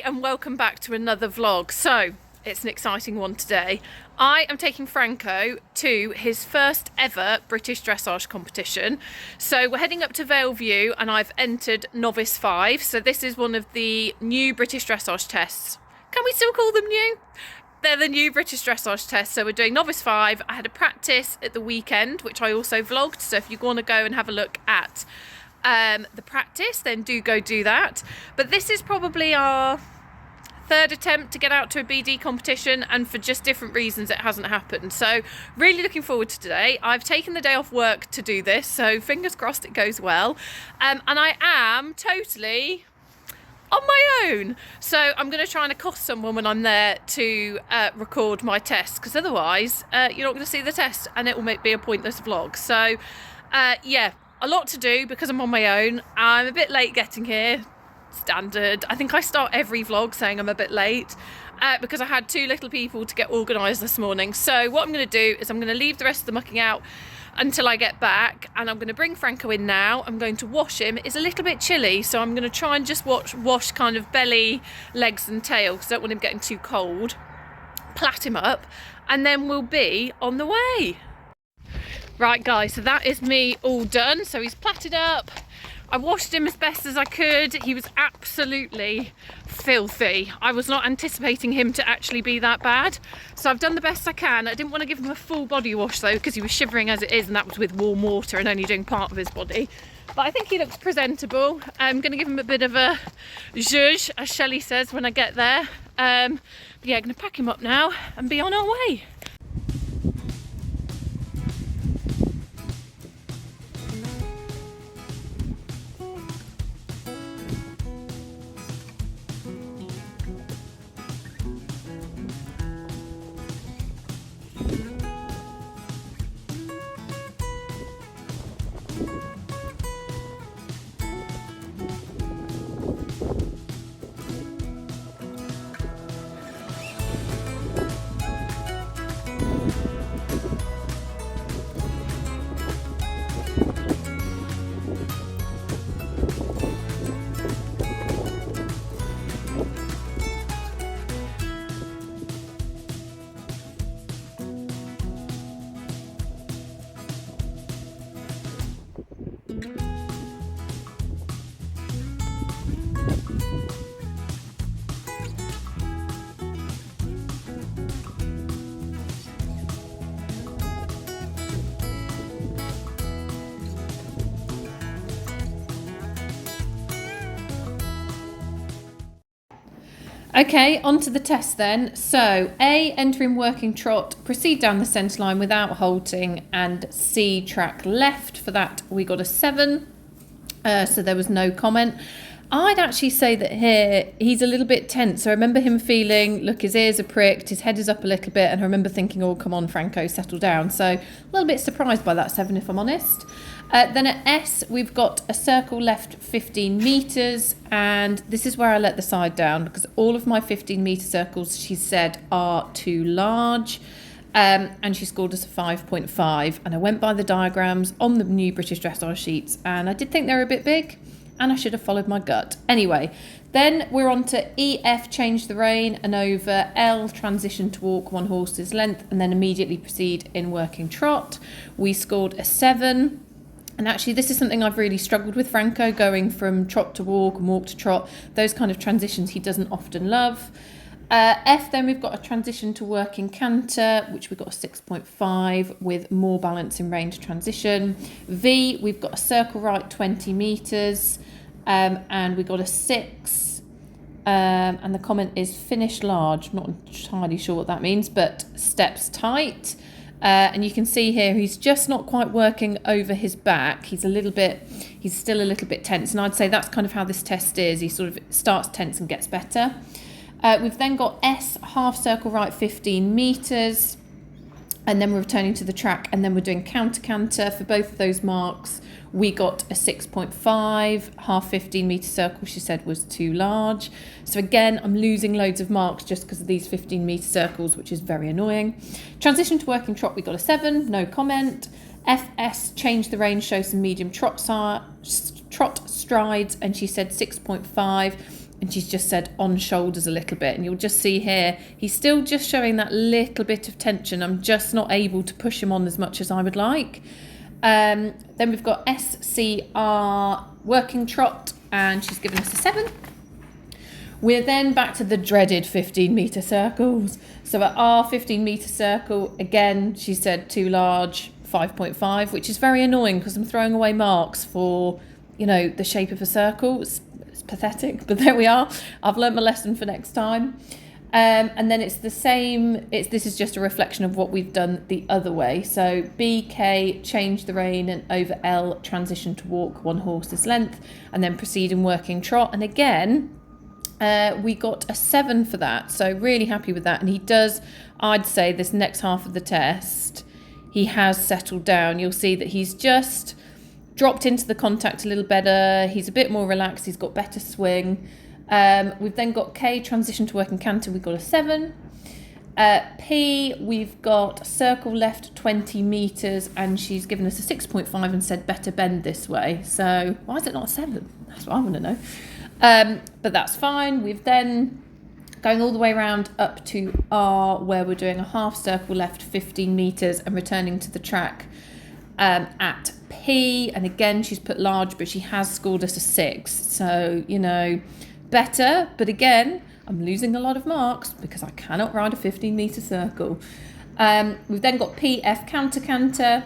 and welcome back to another vlog. So it's an exciting one today. I am taking Franco to his first ever British dressage competition. So we're heading up to Valeview and I've entered Novice 5. So this is one of the new British dressage tests. Can we still call them new? They're the new British dressage tests. So we're doing Novice 5. I had a practice at the weekend, which I also vlogged. So if you want to go and have a look at the practice, then do go do that. But this is probably our third attempt to get out to a BD competition, and for just different reasons it hasn't happened. So really looking forward to today. I've taken the day off work to do this, so fingers crossed it goes well. And I am totally on my own, so I'm going to try and accost someone when I'm there to record my test, because otherwise you're not going to see the test and it will be a pointless vlog. So yeah, a lot to do because I'm on my own. I'm a bit late getting here, standard. I think I start every vlog saying I'm a bit late because I had too little people to get organised this morning. So what I'm going to do is I'm going to leave the rest of the mucking out until I get back, and I'm going to bring Franco in now. I'm going to wash him. It's a little bit chilly, so I'm going to try and just wash kind of belly, legs and tail, because I don't want him getting too cold. Plait him up, and then we'll be on the way. Right guys, so that is me all done. So he's plaited up. I washed him as best as I could. He was absolutely filthy. I was not anticipating him to actually be that bad. So I've done the best I can. I didn't want to give him a full body wash though, because he was shivering as it is, and that was with warm water and only doing part of his body. But I think he looks presentable. I'm going to give him a bit of a zhuzh, as Shelley says when I get there. But yeah, I'm going to pack him up now and be on our way. Okay, on to the test then. So A, entering working trot, proceed down the centre line without halting, and C, track left. For that we got a 7, so there was no comment. I'd actually say that here he's a little bit tense. So I remember him feeling, look, his ears are pricked, his head is up a little bit, and I remember thinking, oh, come on, Franco, settle down. So a little bit surprised by that 7, if I'm honest. Then at S, we've got a circle left 15 metres, and this is where I let the side down, because all of my 15 metre circles, she said, are too large. And she scored us a 5.5, and I went by the diagrams on the new British dressage sheets, and I did think they were a bit big, and I should have followed my gut. Anyway, then we're on to EF, change the rein, and over L, transition to walk 1 horse's length, and then immediately proceed in working trot. We scored a 7. And actually, this is something I've really struggled with Franco, going from trot to walk and walk to trot. Those kind of transitions he doesn't often love. F, then we've got a transition to working canter, which we've got a 6.5 with more balance in range transition. V, we've got a circle right 20 metres, and we got a 6. And the comment is finish large. I'm not entirely sure what that means, but steps tight. And you can see here he's just not quite working over his back. He's still a little bit tense, and I'd say that's kind of how this test is. He sort of starts tense and gets better. We've then got S, half circle right 15 metres, and then we're returning to the track, and then we're doing counter canter. For both of those marks we got a 6.5. Half 15 metre circle, she said, was too large. So again, I'm losing loads of marks just because of these 15 metre circles, which is very annoying. Transition to working trot, we got a 7, no comment. FS, change the rein, show some medium trot strides, and she said 6.5. and she's just said on shoulders a little bit, and you'll just see here he's still just showing that little bit of tension. I'm just not able to push him on as much as I would like. Then we've got SCR working trot, and she's given us a 7. We're then back to the dreaded 15-metre circles. So at our 15-metre circle, again, she said too large, 5.5, which is very annoying because I'm throwing away marks for, the shape of a circle. It's pathetic, but there we are. I've learnt my lesson for next time. And then it's the same. This is just a reflection of what we've done the other way. So BK, change the rein, and over L, transition to walk 1 horse's length, and then proceed in working trot. And again, we got a 7 for that, so really happy with that. And he does, I'd say, this next half of the test, he has settled down. You'll see that he's just dropped into the contact a little better. He's a bit more relaxed. He's got better swing. We've then got K, transition to working canter. We've got a 7. P, we've got circle left 20 metres, and she's given us a 6.5 and said better bend this way. So why is it not a 7? That's what I want to know. But that's fine. We've then going all the way around up to R, where we're doing a half circle left 15 metres and returning to the track at P. And again, she's put large, but she has scored us a 6. So, better. But again, I'm losing a lot of marks because I cannot ride a 15-metre circle. We've then got PF canter.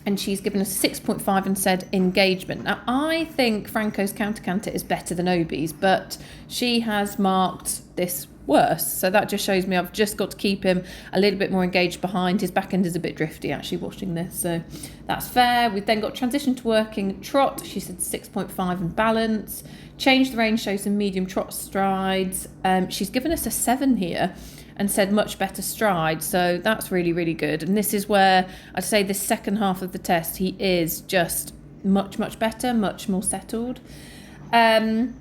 And she's given us 6.5 and said engagement. Now, I think Franco's counter is better than Obi's, but she has marked this worse. So that just shows me I've just got to keep him a little bit more engaged behind. His back end is a bit drifty, actually, watching this. So that's fair. We've then got transition to working trot. She said 6.5 and balance. Change the rein, show some medium trot strides. She's given us a 7 here and said much better stride, so that's really, really good. And this is where I'd say the second half of the test, he is just much, much better, much more settled. We're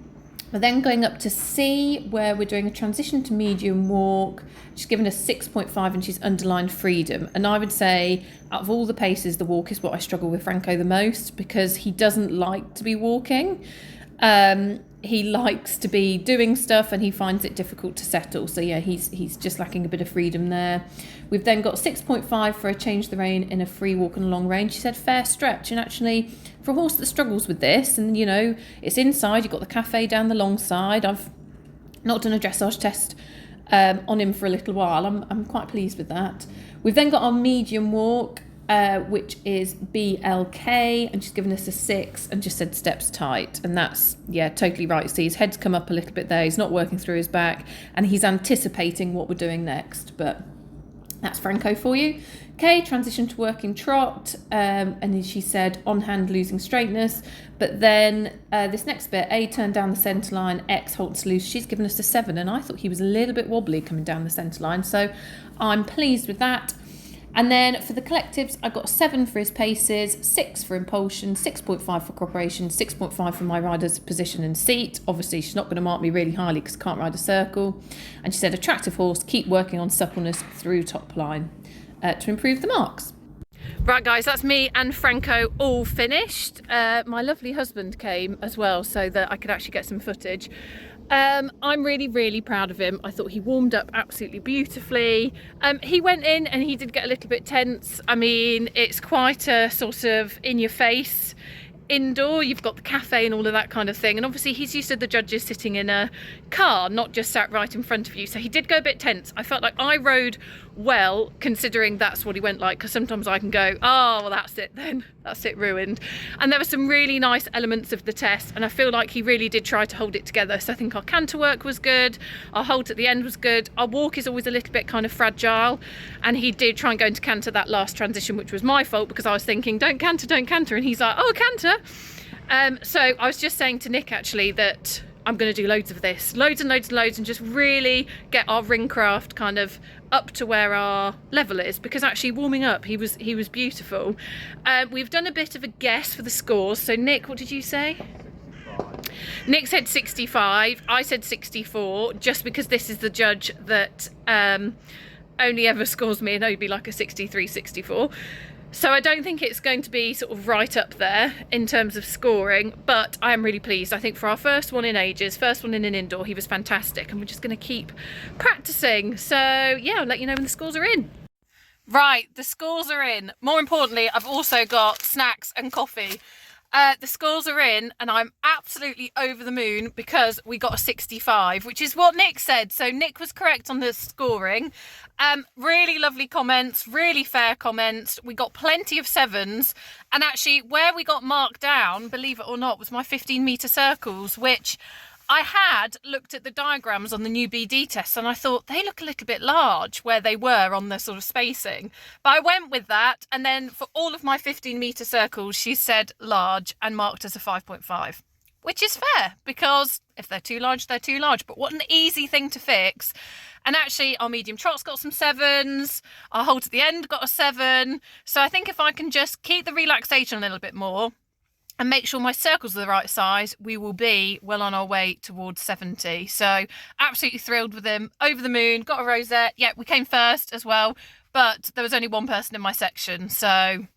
then going up to C, where we're doing a transition to medium walk. She's given us 6.5 and she's underlined freedom. And I would say out of all the paces, the walk is what I struggle with Franco the most, because he doesn't like to be walking. He likes to be doing stuff and he finds it difficult to settle. So yeah, he's just lacking a bit of freedom there. We've then got 6.5 for a change the rein in a free walk and a long range. She said fair stretch. And actually, for a horse that struggles with this, and it's inside, you've got the cafe down the long side. I've not done a dressage test on him for a little while. I'm quite pleased with that. We've then got our medium walk, which is BLK, and she's given us a 6 and just said steps tight. And that's, totally right. See, his head's come up a little bit there. He's not working through his back and he's anticipating what we're doing next. But that's Franco for you. K, transition to working trot, and then she said on hand losing straightness. But then this next bit, A, turn down the centre line, X, halts loose. She's given us a 7, and I thought he was a little bit wobbly coming down the centre line. So I'm pleased with that. And then for the collectives, I got 7 for his paces, 6 for impulsion, 6.5 for cooperation, 6.5 for my rider's position and seat. Obviously, she's not going to mark me really highly because I can't ride a circle. And she said, attractive horse, keep working on suppleness through top line to improve the marks. Right, guys, that's me and Franco all finished. My lovely husband came as well so that I could actually get some footage. I'm really, really proud of him. I thought he warmed up absolutely beautifully. He went in and he did get a little bit tense. I mean, it's quite a sort of in-your-face indoor. You've got the cafe and all of that kind of thing. And obviously he's used to the judges sitting in a car, not just sat right in front of you. So he did go a bit tense. I felt like I rode well, considering that's what he went like, because sometimes I can go, oh, well, that's it then. That's it, ruined. And there were some really nice elements of the test, and I feel like he really did try to hold it together. So I think our canter work was good, our halt at the end was good, our walk is always a little bit kind of fragile, and he did try and go into canter that last transition, which was my fault, because I was thinking, don't canter, and he's like, oh, canter. So I was just saying to Nick, actually, that I'm going to do loads of this, loads and just really get our ring craft kind of up to where our level is, because actually warming up he was beautiful. We've done a bit of a guess for the scores. So Nick, what did you say? 65. Nick said 65, I said 64, just because this is the judge that only ever scores me and Obi like a 63, 64. So I don't think it's going to be sort of right up there in terms of scoring, but I am really pleased. I think for our first one in ages, first one in an indoor, he was fantastic, and we're just going to keep practicing. So yeah, I'll let you know when the scores are in. Right, the scores are in. More importantly, I've also got snacks and coffee. The scores are in, and I'm absolutely over the moon because we got a 65, which is what Nick said. So Nick was correct on the scoring. Really lovely comments, really fair comments. We got plenty of 7s, and actually where we got marked down, believe it or not, was my 15-metre circles, which I had looked at the diagrams on the new BD test and I thought they look a little bit large where they were on the sort of spacing. But I went with that, and then for all of my 15-metre circles, she said large and marked as a 5.5, which is fair because if they're too large, they're too large. But what an easy thing to fix. And actually, our medium trot's got some 7s. Our hold at the end got a 7. So I think if I can just keep the relaxation a little bit more and make sure my circles are the right size, we will be well on our way towards 70. So absolutely thrilled with him, over the moon, got a rosette. Yeah, we came first as well, but there was only one person in my section. So,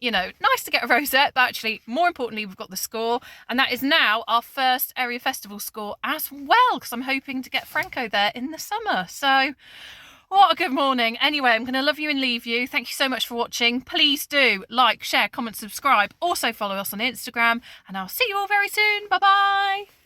you know, nice to get a rosette, but actually more importantly, we've got the score, and that is now our first area festival score as well, because I'm hoping to get Franco there in the summer. So what a good morning. Anyway, I'm going to love you and leave you. Thank you so much for watching. Please do like, share, comment, subscribe. Also follow us on Instagram, and I'll see you all very soon. Bye-bye.